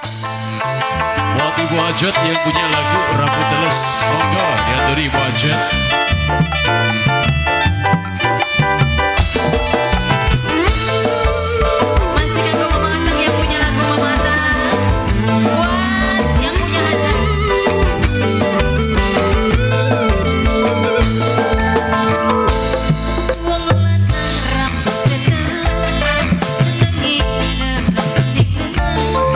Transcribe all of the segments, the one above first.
Buat Ibu Ajat yang punya lagu Rambut Teles, monggo diaturi Ibu Ajat. Masih kagum Mama Atang yang punya lagu Mama Atang. Buat yang punya hajat. Wong lanang rambut teles, nengi nemang sing lemes.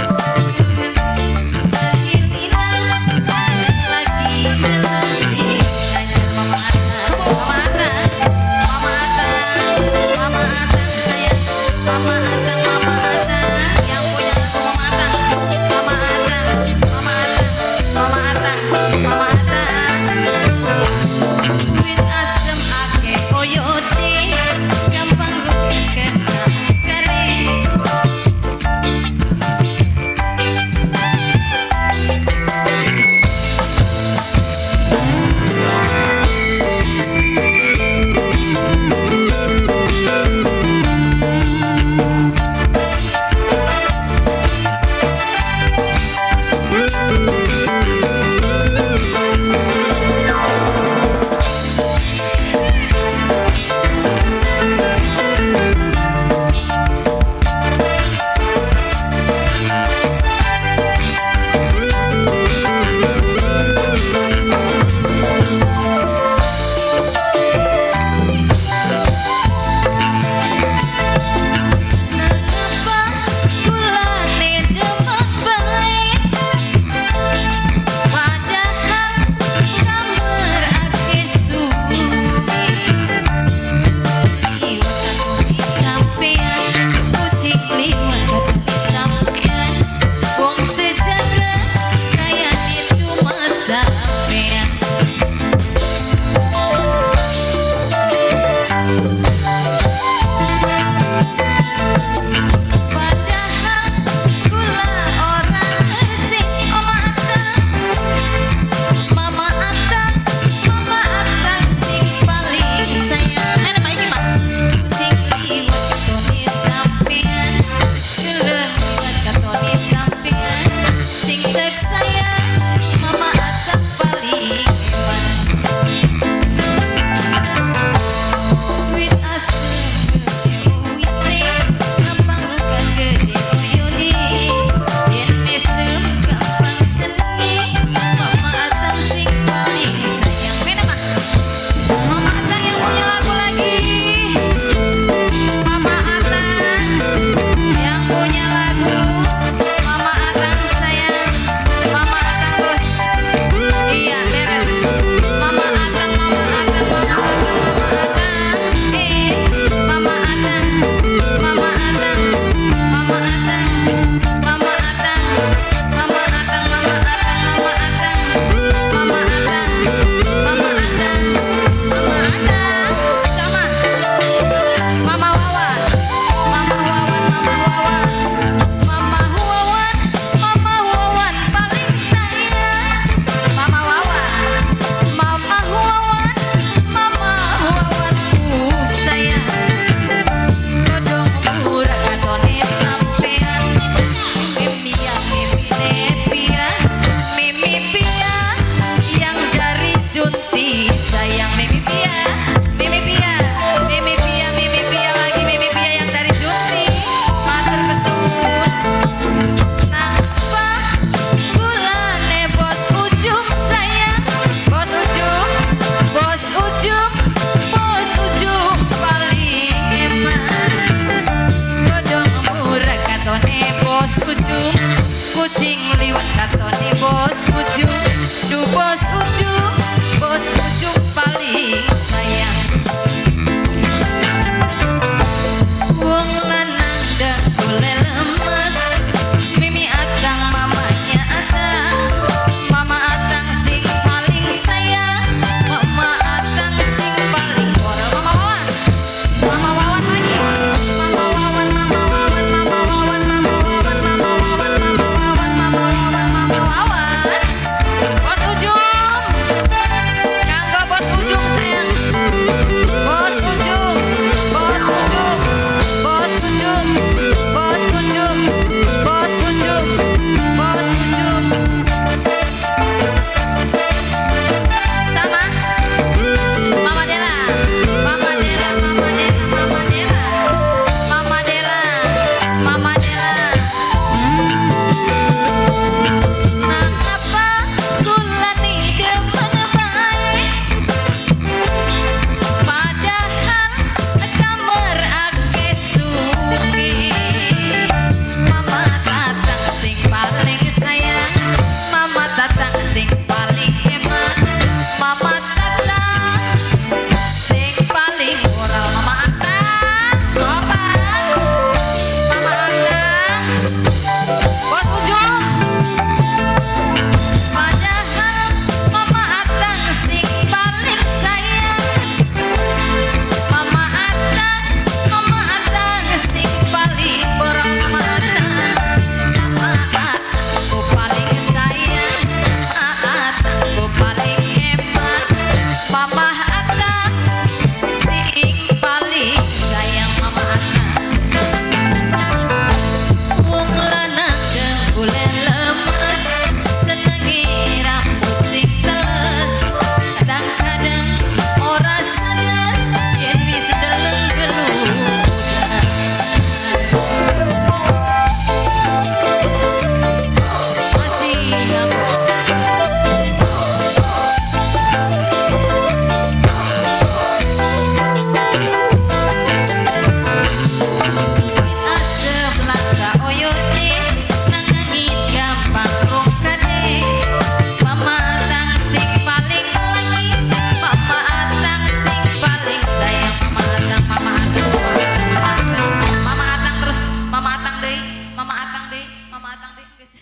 Kucing liwat katone bos ujung, du bos ujung paling sayang. Wong lanang dah boleh lemes, Mimi Atang mamanya Atang, Mama Atang sing paling sayang, Mama Atang sing paling kora. Mama Wawan lagi, Mama Wawan, Mama Wawan, Mama Wawan, Mama Wawan, Mama Wawan, Mama Wawan, Mama Wawan, Mama Wawan. Bos ujung, kanggo bos Mama Atang guys.